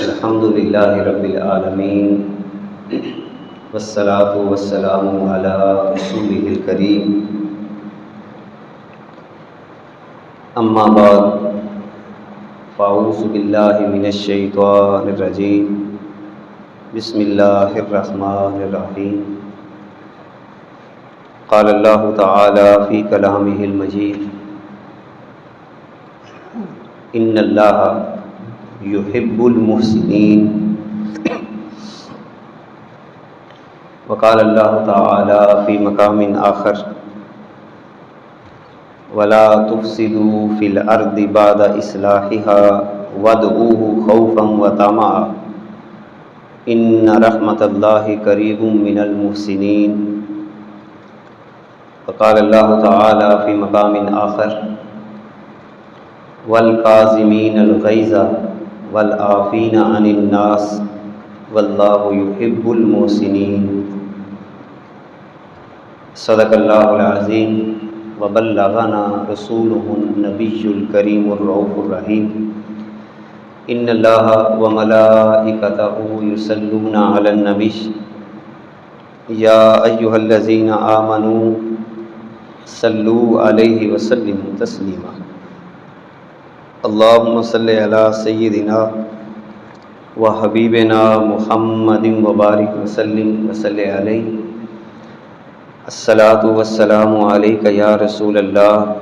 الحمد للہ رب العالمین والصلاة والسلام علی رسولہ الکریم اما بعد فاعوذ باللہ من الشیطان الرجیم بسم اللہ الرحمن الرحیم قال اللہ تعالی فی کلامہ المجید ان اللہ یحب المحسنین وقال اللہ تعالی فی مقام آخر ولا تفسدوا فی الارض بعد اصلاحها وادعوه خوفا وطمعا ان رحمت اللہ قریب من المحسنین وقال اللہ تعالی فی مقام آخر والکاظمین الغیظ والعافین عن الناس واللہ یحب المحسنین صدق اللہ العظیم وبلغنا رسولہ النبی الکریم الرؤوف الرحیم ان اللہ وملائکتہ یصلون علی النبی یا ایہا الذین آمنوا صلوا علیہ وسلموا تسلیما اللہم صلی علی سیدنا و حبیبنا محمد وبارک وسلم وصلی علیہ الصلاۃ والسلام علیک یا رسول اللہ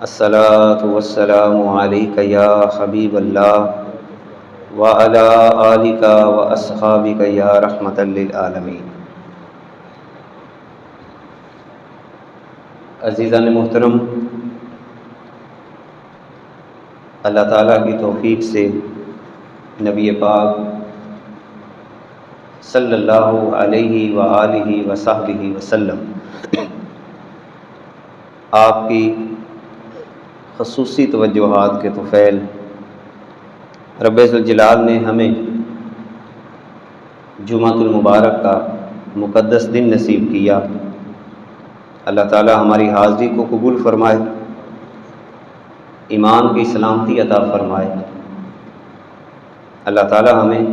الصلاۃ والسلام علیک یا حبیب اللہ وعلی آلک و اصحابک یا رحمۃ للعالمین۔ عزیزان محترم، اللہ تعالیٰ کی توفیق سے نبی پاک صلی اللہ علیہ وآلہ وصحبہ وسلم آپ کی خصوصی توجہات کے طفیل رب ذوالجلال نے ہمیں جمعۃ المبارک کا مقدس دن نصیب کیا۔ اللہ تعالیٰ ہماری حاضری کو قبول فرمائے، ایمان کی سلامتی عطا فرمائے۔ اللہ تعالیٰ ہمیں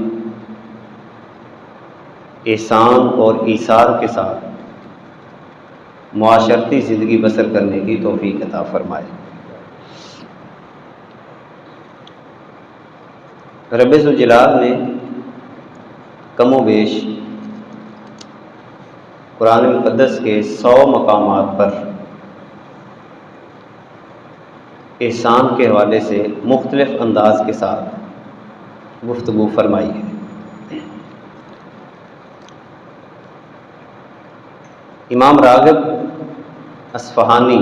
احسان اور ایثار کے ساتھ معاشرتی زندگی بسر کرنے کی توفیق عطا فرمائے۔ رب ذوالجلال نے کم و بیش قرآن مقدس کے 100 مقامات پر احسان کے حوالے سے مختلف انداز کے ساتھ گفتگو فرمائی ہے۔ امام راغب اصفہانی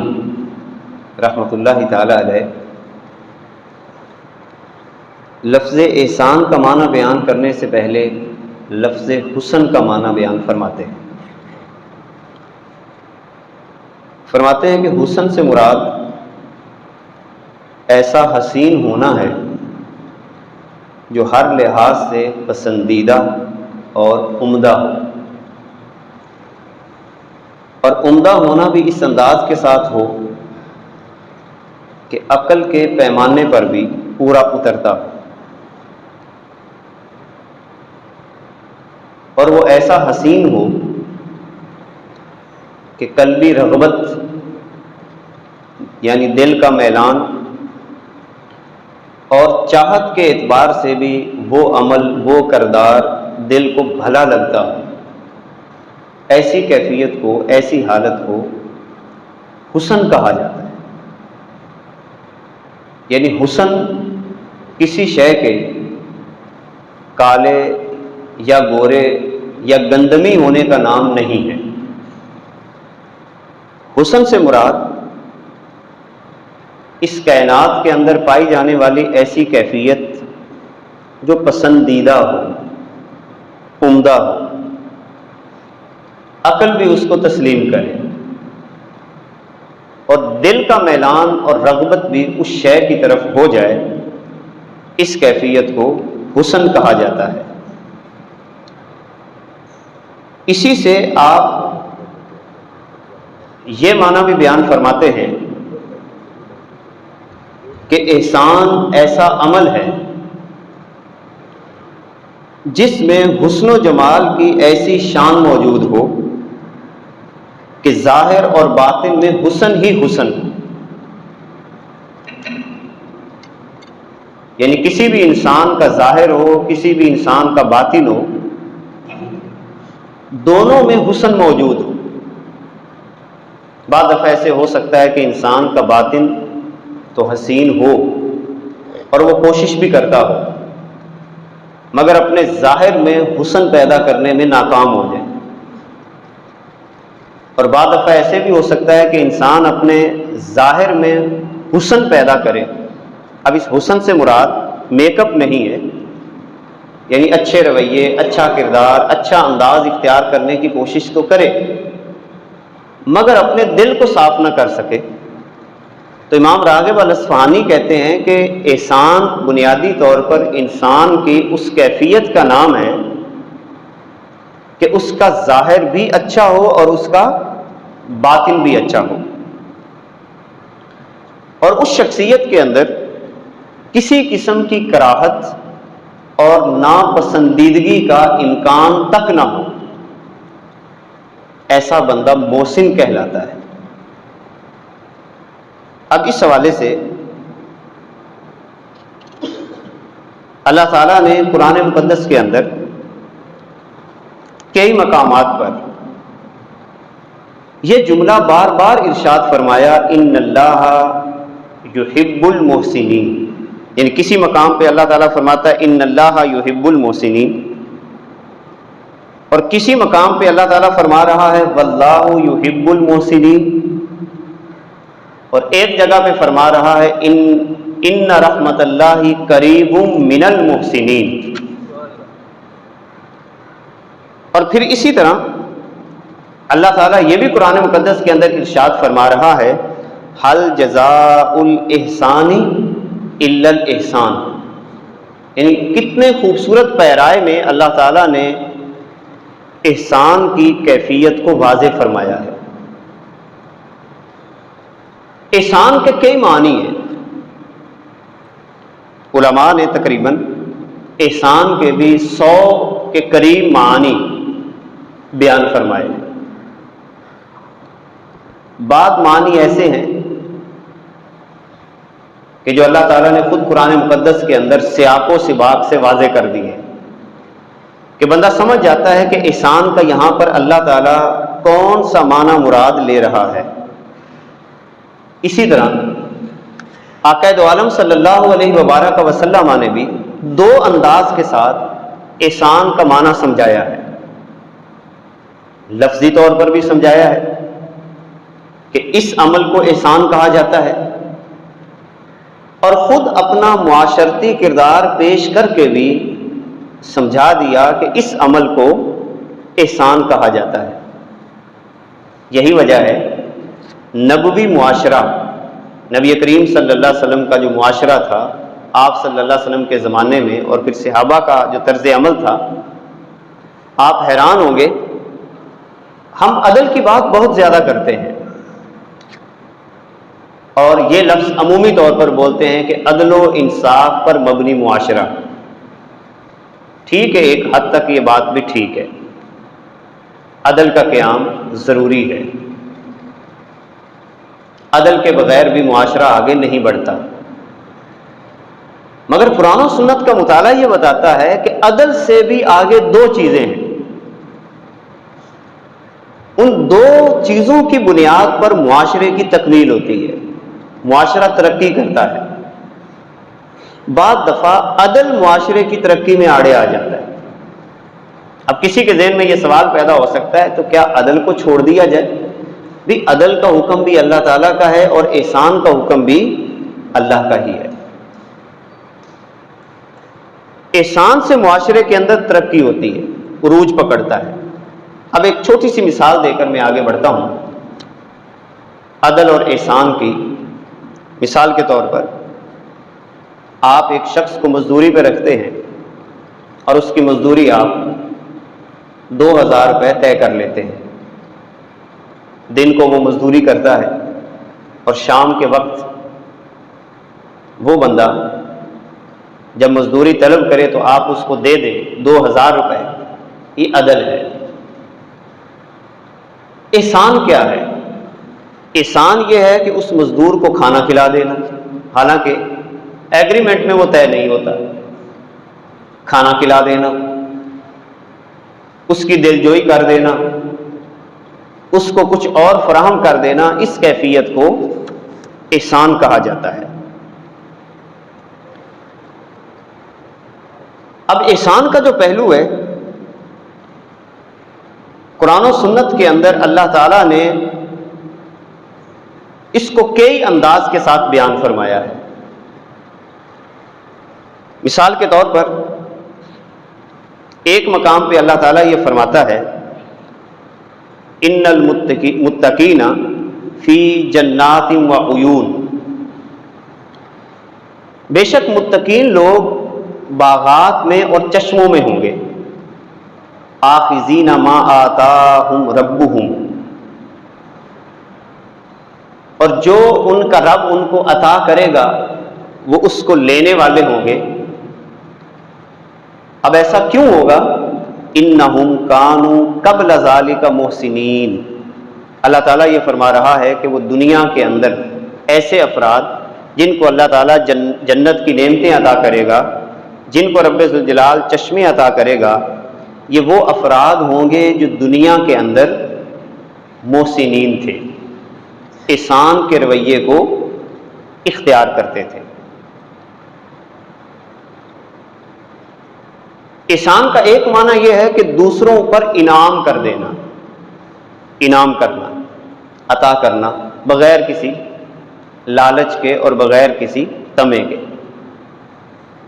رحمۃ اللہ تعالی علیہ لفظ احسان کا معنی بیان کرنے سے پہلے لفظ حسن کا معنی بیان فرماتے ہیں۔ فرماتے ہیں کہ حسن سے مراد ایسا حسین ہونا ہے جو ہر لحاظ سے پسندیدہ اور عمدہ ہو، اور عمدہ ہونا بھی اس انداز کے ساتھ ہو کہ عقل کے پیمانے پر بھی پورا اترتا ہو، اور وہ ایسا حسین ہو کہ قلبی رغبت یعنی دل کا میلان اور چاہت کے اعتبار سے بھی وہ عمل، وہ کردار دل کو بھلا لگتا ہو، ایسی کیفیت کو، ایسی حالت کو حسن کہا جاتا ہے۔ یعنی حسن کسی شے کے کالے یا گورے یا گندمی ہونے کا نام نہیں ہے۔ حسن سے مراد اس کائنات کے اندر پائی جانے والی ایسی کیفیت جو پسندیدہ ہو، عمدہ ہو، عقل بھی اس کو تسلیم کرے اور دل کا میلان اور رغبت بھی اس شے کی طرف ہو جائے، اس کیفیت کو حسن کہا جاتا ہے۔ اسی سے آپ یہ معنی بھی بیان فرماتے ہیں کہ احسان ایسا عمل ہے جس میں حسن و جمال کی ایسی شان موجود ہو کہ ظاہر اور باطن میں حسن ہی حسن ہو. یعنی کسی بھی انسان کا ظاہر ہو، کسی بھی انسان کا باطن ہو، دونوں میں حسن موجود ہو. بعض دفعہ ایسے ہو سکتا ہے کہ انسان کا باطن تو حسین ہو اور وہ کوشش بھی کرتا ہو، مگر اپنے ظاہر میں حسن پیدا کرنے میں ناکام ہو جائے. اور بعض دفعہ ایسے بھی ہو سکتا ہے کہ انسان اپنے ظاہر میں حسن پیدا کرے. اب اس حسن سے مراد میک اپ نہیں ہے، یعنی اچھے رویے، اچھا کردار، اچھا انداز اختیار کرنے کی کوشش تو کرے، مگر اپنے دل کو صاف نہ کر سکے. تو امام راغب الاصفہانی کہتے ہیں کہ احسان بنیادی طور پر انسان کی اس کیفیت کا نام ہے کہ اس کا ظاہر بھی اچھا ہو اور اس کا باطن بھی اچھا ہو، اور اس شخصیت کے اندر کسی قسم کی کراہت اور ناپسندیدگی کا امکان تک نہ ہو. ایسا بندہ محسن کہلاتا ہے. اب اس حوالے سے اللہ تعالیٰ نے قرآن مقدس کے اندر کئی مقامات پر یہ جملہ بار بار ارشاد فرمایا، ان اللہ یحب المحسنین. یعنی کسی مقام پہ اللہ تعالیٰ فرماتا ہے ان اللہ یحب المحسنین، اور کسی مقام پہ اللہ تعالیٰ فرما رہا ہے واللہ یحب المحسنین، اور ایک جگہ پہ فرما رہا ہے ان رحمت اللہ قریب من المحسنین. اور پھر اسی طرح اللہ تعالیٰ یہ بھی قرآن مقدس کے اندر ارشاد فرما رہا ہے حل جزاء الاحسان الا الاحسان. یعنی کتنے خوبصورت پیرائے میں اللہ تعالیٰ نے احسان کی کیفیت کو واضح فرمایا ہے. احسان کے کئی معنی ہیں. علماء نے تقریباً احسان کے بھی 100 کے قریب معنی بیان فرمائے. بعض معنی ایسے ہیں کہ جو اللہ تعالیٰ نے خود قرآن مقدس کے اندر سیاق و سباق سے واضح کر دیے کہ بندہ سمجھ جاتا ہے کہ احسان کا یہاں پر اللہ تعالیٰ کون سا معنی مراد لے رہا ہے. اسی طرح آقا دو عالم صلی اللہ علیہ وبارک وسلم نے بھی 2 انداز کے ساتھ احسان کا معنی سمجھایا ہے. لفظی طور پر بھی سمجھایا ہے کہ اس عمل کو احسان کہا جاتا ہے، اور خود اپنا معاشرتی کردار پیش کر کے بھی سمجھا دیا کہ اس عمل کو احسان کہا جاتا ہے. یہی وجہ ہے نبوی معاشرہ، نبی کریم صلی اللہ علیہ وسلم کا جو معاشرہ تھا آپ صلی اللہ علیہ وسلم کے زمانے میں، اور پھر صحابہ کا جو طرز عمل تھا، آپ حیران ہوں گے. ہم عدل کی بات بہت زیادہ کرتے ہیں، اور یہ لفظ عمومی طور پر بولتے ہیں کہ عدل و انصاف پر مبنی معاشرہ. ٹھیک ہے، ایک حد تک یہ بات بھی ٹھیک ہے، عدل کا قیام ضروری ہے. عدل کے بغیر بھی معاشرہ آگے نہیں بڑھتا. مگر قرآن و سنت کا مطالعہ یہ بتاتا ہے کہ عدل سے بھی آگے 2 چیزیں ہیں. ان 2 چیزوں کی بنیاد پر معاشرے کی تکمیل ہوتی ہے، معاشرہ ترقی کرتا ہے. بعض دفعہ عدل معاشرے کی ترقی میں آڑے آ جاتا ہے. اب کسی کے ذہن میں یہ سوال پیدا ہو سکتا ہے تو کیا عدل کو چھوڑ دیا جائے؟ بھی عدل کا حکم بھی اللہ تعالیٰ کا ہے اور احسان کا حکم بھی اللہ کا ہی ہے. احسان سے معاشرے کے اندر ترقی ہوتی ہے، عروج پکڑتا ہے. اب ایک چھوٹی سی مثال دے کر میں آگے بڑھتا ہوں. عدل اور احسان کی مثال کے طور پر آپ ایک شخص کو مزدوری پہ رکھتے ہیں اور اس کی مزدوری آپ 2000 روپے طے کر لیتے ہیں. دن کو وہ مزدوری کرتا ہے اور شام کے وقت وہ بندہ جب مزدوری طلب کرے تو آپ اس کو دے دیں 2000 روپے، یہ عدل ہے۔ احسان کیا ہے؟ احسان یہ ہے کہ اس مزدور کو کھانا کھلا دینا، حالانکہ ایگریمنٹ میں وہ طے نہیں ہوتا، کھانا کھلا دینا، اس کی دلجوئی کر دینا، اس کو کچھ اور فراہم کر دینا، اس کیفیت کو احسان کہا جاتا ہے۔ اب احسان کا جو پہلو ہے، قرآن و سنت کے اندر اللہ تعالیٰ نے اس کو کئی انداز کے ساتھ بیان فرمایا ہے۔ مثال کے طور پر ایک مقام پہ اللہ تعالیٰ یہ فرماتا ہے، ان المتقین فی جنات و عیون، بے شک متقین لوگ باغات میں اور چشموں میں ہوں گے، آخذین ما آتاہم ربہم، اور جو ان کا رب ان کو عطا کرے گا وہ اس کو لینے والے ہوں گے۔ اب ایسا کیوں ہوگا؟ انہم کانوا قبل ذالک محسنین، اللہ تعالیٰ یہ فرما رہا ہے کہ وہ دنیا کے اندر ایسے افراد جن کو اللہ تعالیٰ جنت کی نعمتیں عطا کرے گا، جن کو رب ذوالجلال چشمے عطا کرے گا، یہ وہ افراد ہوں گے جو دنیا کے اندر محسنین تھے، احسان کے رویے کو اختیار کرتے تھے۔ احسان کا ایک معنی یہ ہے کہ دوسروں پر انعام کر دینا، انعام کرنا، عطا کرنا، بغیر کسی لالچ کے اور بغیر کسی طمع کے،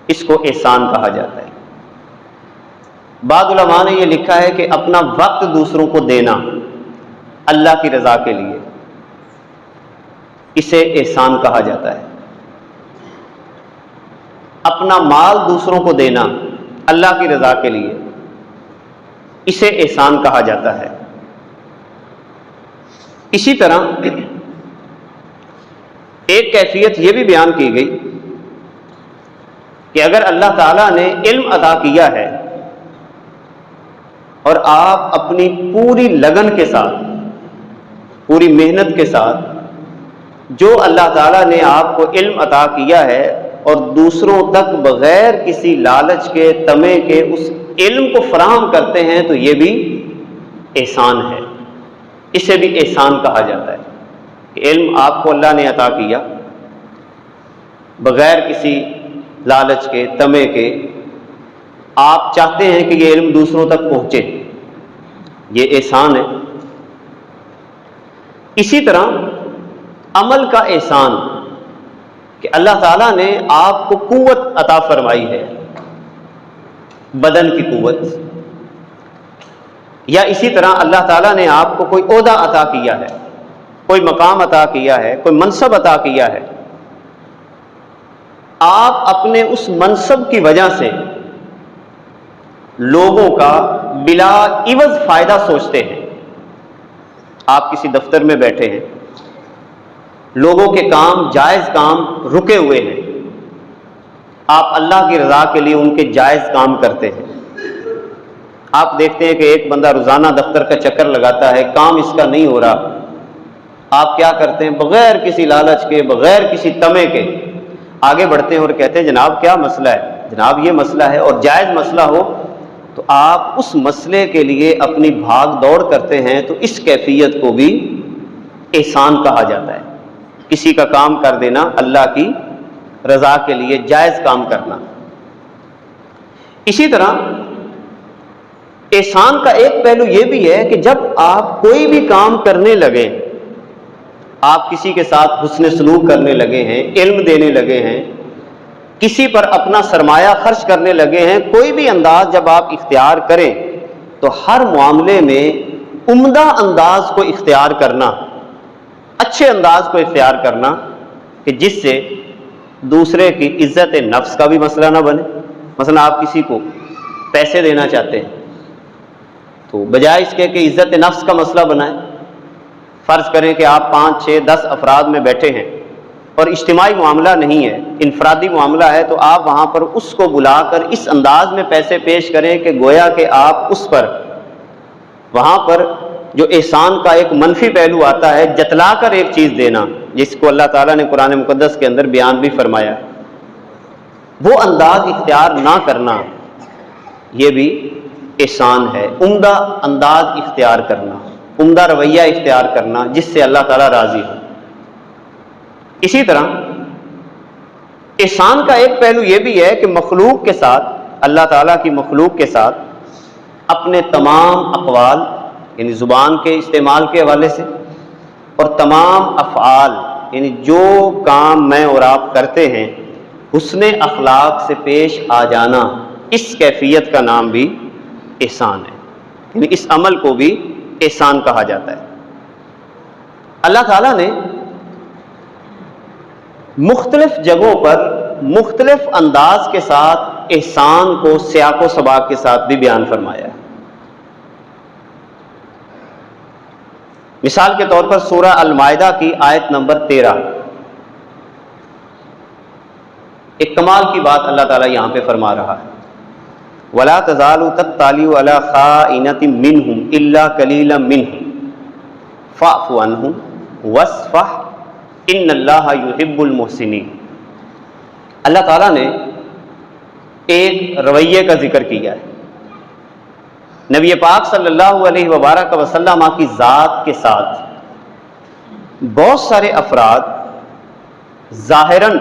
اس کو احسان کہا جاتا ہے۔ بعض علماء نے یہ لکھا ہے کہ اپنا وقت دوسروں کو دینا اللہ کی رضا کے لیے، اسے احسان کہا جاتا ہے۔ اپنا مال دوسروں کو دینا اللہ کی رضا کے لیے، اسے احسان کہا جاتا ہے۔ اسی طرح ایک کیفیت یہ بھی بیان کی گئی کہ اگر اللہ تعالیٰ نے علم عطا کیا ہے اور آپ اپنی پوری لگن کے ساتھ، پوری محنت کے ساتھ جو اللہ تعالیٰ نے آپ کو علم عطا کیا ہے اور دوسروں تک بغیر کسی لالچ کے، طمع کے اس علم کو فراہم کرتے ہیں، تو یہ بھی احسان ہے، اسے بھی احسان کہا جاتا ہے کہ علم آپ کو اللہ نے عطا کیا، بغیر کسی لالچ کے، طمع کے، آپ چاہتے ہیں کہ یہ علم دوسروں تک پہنچے، یہ احسان ہے۔ اسی طرح عمل کا احسان کہ اللہ تعالیٰ نے آپ کو قوت عطا فرمائی ہے، بدن کی قوت، یا اسی طرح اللہ تعالیٰ نے آپ کو کوئی عہدہ عطا کیا ہے، کوئی مقام عطا کیا ہے، کوئی منصب عطا کیا ہے، آپ اپنے اس منصب کی وجہ سے لوگوں کا بلا عوض فائدہ سوچتے ہیں۔ آپ کسی دفتر میں بیٹھے ہیں، لوگوں کے کام، جائز کام رکے ہوئے ہیں، آپ اللہ کی رضا کے لیے ان کے جائز کام کرتے ہیں۔ آپ دیکھتے ہیں کہ ایک بندہ روزانہ دفتر کا چکر لگاتا ہے، کام اس کا نہیں ہو رہا، آپ کیا کرتے ہیں؟ بغیر کسی لالچ کے، بغیر کسی طمع کے آگے بڑھتے ہیں اور کہتے ہیں جناب کیا مسئلہ ہے؟ جناب یہ مسئلہ ہے، اور جائز مسئلہ ہو تو آپ اس مسئلے کے لیے اپنی بھاگ دوڑ کرتے ہیں، تو اس کیفیت کو بھی احسان کہا جاتا ہے، کسی کا کام کر دینا اللہ کی رضا کے لیے، جائز کام کرنا۔ اسی طرح احسان کا ایک پہلو یہ بھی ہے کہ جب آپ کوئی بھی کام کرنے لگے، آپ کسی کے ساتھ حسن سلوک کرنے لگے ہیں، علم دینے لگے ہیں، کسی پر اپنا سرمایہ خرچ کرنے لگے ہیں، کوئی بھی انداز جب آپ اختیار کریں تو ہر معاملے میں عمدہ انداز کو اختیار کرنا، اچھے انداز کو اختیار کرنا کہ جس سے دوسرے کی عزت نفس کا بھی مسئلہ نہ بنے۔ مثلا آپ کسی کو پیسے دینا چاہتے ہیں تو بجائے اس کے کہ عزت نفس کا مسئلہ بنائیں، فرض کریں کہ آپ 5، 6، 10 افراد میں بیٹھے ہیں، اور اجتماعی معاملہ نہیں ہے، انفرادی معاملہ ہے، تو آپ وہاں پر اس کو بلا کر اس انداز میں پیسے پیش کریں کہ گویا کہ آپ اس پر وہاں پر جو احسان کا ایک منفی پہلو آتا ہے جتلا کر ایک چیز دینا، جس کو اللہ تعالیٰ نے قرآن مقدس کے اندر بیان بھی فرمایا، وہ انداز اختیار نہ کرنا یہ بھی احسان ہے۔ عمدہ انداز اختیار کرنا، عمدہ رویہ اختیار کرنا جس سے اللہ تعالیٰ راضی ہو۔ اسی طرح احسان کا ایک پہلو یہ بھی ہے کہ مخلوق کے ساتھ، اللہ تعالیٰ کی مخلوق کے ساتھ اپنے تمام اقوال یعنی زبان کے استعمال کے حوالے سے اور تمام افعال یعنی جو کام میں اور آپ کرتے ہیں حسن اخلاق سے پیش آ جانا، اس کیفیت کا نام بھی احسان ہے، یعنی اس عمل کو بھی احسان کہا جاتا ہے۔ اللہ تعالیٰ نے مختلف جگہوں پر مختلف انداز کے ساتھ احسان کو سیاق و سباق کے ساتھ بھی بیان فرمایا ہے۔ مثال کے طور پر سورہ المائدہ کی آیت نمبر 13، ایک کمال کی بات اللہ تعالیٰ یہاں پہ فرما رہا ہے، وَلَا تَزَالُ تَطَّلِعُ عَلَىٰ خَائِنَةٍ مِّنْهُمْ إِلَّا قَلِيلًا مِّنْهُمْ فَاعْفُ عَنْهُمْ وَاصْفَحْ إِنَّ اللَّهَ يُحِبُّ الْمُحْسِنِينَ۔ اللہ تعالیٰ نے ایک رویے کا ذکر کیا ہے۔ نبی پاک صلی اللہ علیہ وبارک وسلم کی ذات کے ساتھ بہت سارے افراد ظاہراً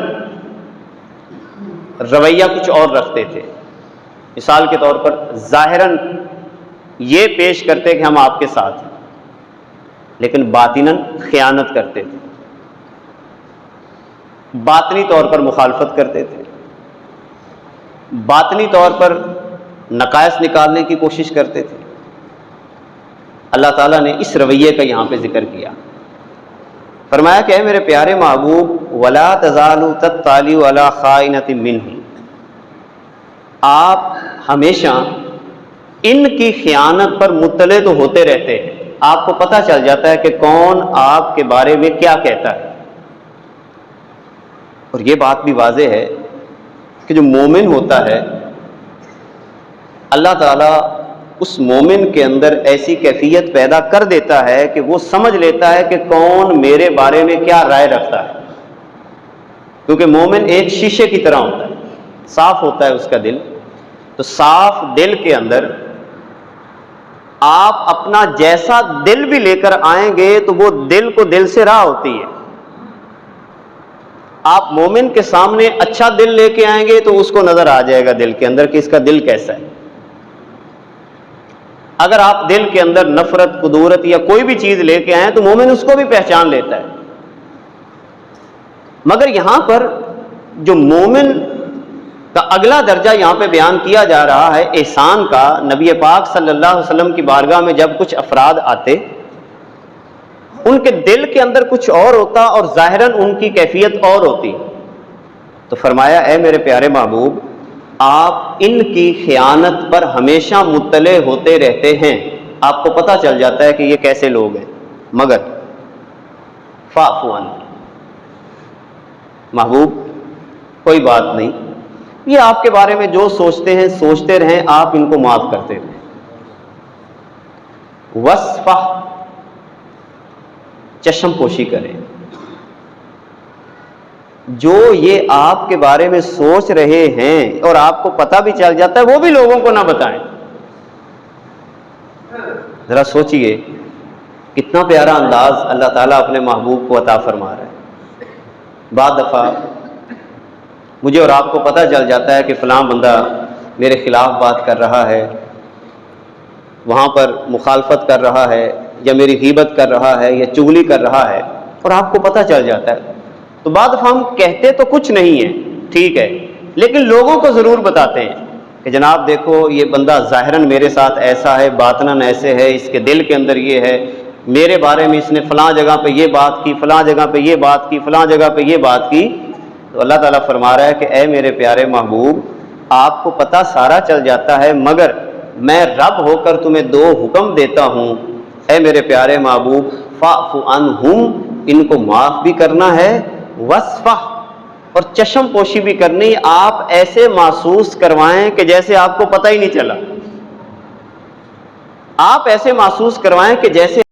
رویہ کچھ اور رکھتے تھے۔ مثال کے طور پر ظاہراً یہ پیش کرتے کہ ہم آپ کے ساتھ ہیں، لیکن باطناً خیانت کرتے تھے، باطنی طور پر مخالفت کرتے تھے، باطنی طور پر نقائص نکالنے کی کوشش کرتے تھے۔ اللہ تعالیٰ نے اس رویے کا یہاں پہ ذکر کیا، فرمایا کہ اے میرے پیارے محبوب وَلَا تَزَالُ تَطَّلِعُ عَلَىٰ خَائِنَةٍ مِّنْهُمْ، آپ ہمیشہ ان کی خیانت پر مطلع تو ہوتے رہتے ہیں، آپ کو پتہ چل جاتا ہے کہ کون آپ کے بارے میں کیا کہتا ہے۔ اور یہ بات بھی واضح ہے کہ جو مومن ہوتا ہے اللہ تعالیٰ اس مومن کے اندر ایسی کیفیت پیدا کر دیتا ہے کہ وہ سمجھ لیتا ہے کہ کون میرے بارے میں کیا رائے رکھتا ہے، کیونکہ مومن ایک شیشے کی طرح ہوتا ہے، صاف ہوتا ہے اس کا دل، تو صاف دل کے اندر آپ اپنا جیسا دل بھی لے کر آئیں گے تو وہ دل کو دل سے راہ ہوتی ہے۔ آپ مومن کے سامنے اچھا دل لے کے آئیں گے تو اس کو نظر آ جائے گا دل کے اندر کہ اس کا دل کیسا ہے۔ اگر آپ دل کے اندر نفرت، قدورت یا کوئی بھی چیز لے کے آئیں تو مومن اس کو بھی پہچان لیتا ہے۔ مگر یہاں پر جو مومن کا اگلا درجہ یہاں پہ بیان کیا جا رہا ہے احسان کا، نبی پاک صلی اللہ علیہ وسلم کی بارگاہ میں جب کچھ افراد آتے ان کے دل کے اندر کچھ اور ہوتا اور ظاہراً ان کی کیفیت اور ہوتی، تو فرمایا اے میرے پیارے محبوب آپ ان کی خیانت پر ہمیشہ مطلع ہوتے رہتے ہیں، آپ کو پتہ چل جاتا ہے کہ یہ کیسے لوگ ہیں، مگر فاعف عنہم، محبوب کوئی بات نہیں، یہ آپ کے بارے میں جو سوچتے ہیں سوچتے رہیں، آپ ان کو معاف کرتے رہیں۔ وصفح، چشم پوشی کریں، جو یہ آپ کے بارے میں سوچ رہے ہیں اور آپ کو پتہ بھی چل جاتا ہے وہ بھی لوگوں کو نہ بتائیں۔ ذرا سوچئے کتنا پیارا انداز اللہ تعالیٰ اپنے محبوب کو عطا فرما رہا ہے۔ بعض دفعہ مجھے اور آپ کو پتہ چل جاتا ہے کہ فلاں بندہ میرے خلاف بات کر رہا ہے، وہاں پر مخالفت کر رہا ہے یا میری غیبت کر رہا ہے یا چغلی کر رہا ہے، اور آپ کو پتہ چل جاتا ہے، تو بعد دفعہ ہم کہتے تو کچھ نہیں ہے، ٹھیک ہے، لیکن لوگوں کو ضرور بتاتے ہیں کہ جناب دیکھو یہ بندہ ظاہراً میرے ساتھ ایسا ہے، باطناً ایسے ہے، اس کے دل کے اندر یہ ہے، میرے بارے میں اس نے فلاں جگہ پہ یہ بات کی، فلاں جگہ پہ یہ بات کی، فلاں جگہ پہ یہ بات کی۔ تو اللہ تعالیٰ فرما رہا ہے کہ اے میرے پیارے محبوب آپ کو پتہ سارا چل جاتا ہے، مگر میں رب ہو کر تمہیں دو حکم دیتا ہوں، اے میرے پیارے محبوب فاعف عنہم، ان کو معاف بھی کرنا ہے وصفہ، اور چشم پوشی بھی کرنی، آپ ایسے محسوس کروائیں کہ جیسے آپ کو پتہ ہی نہیں چلا، آپ ایسے محسوس کروائیں کہ جیسے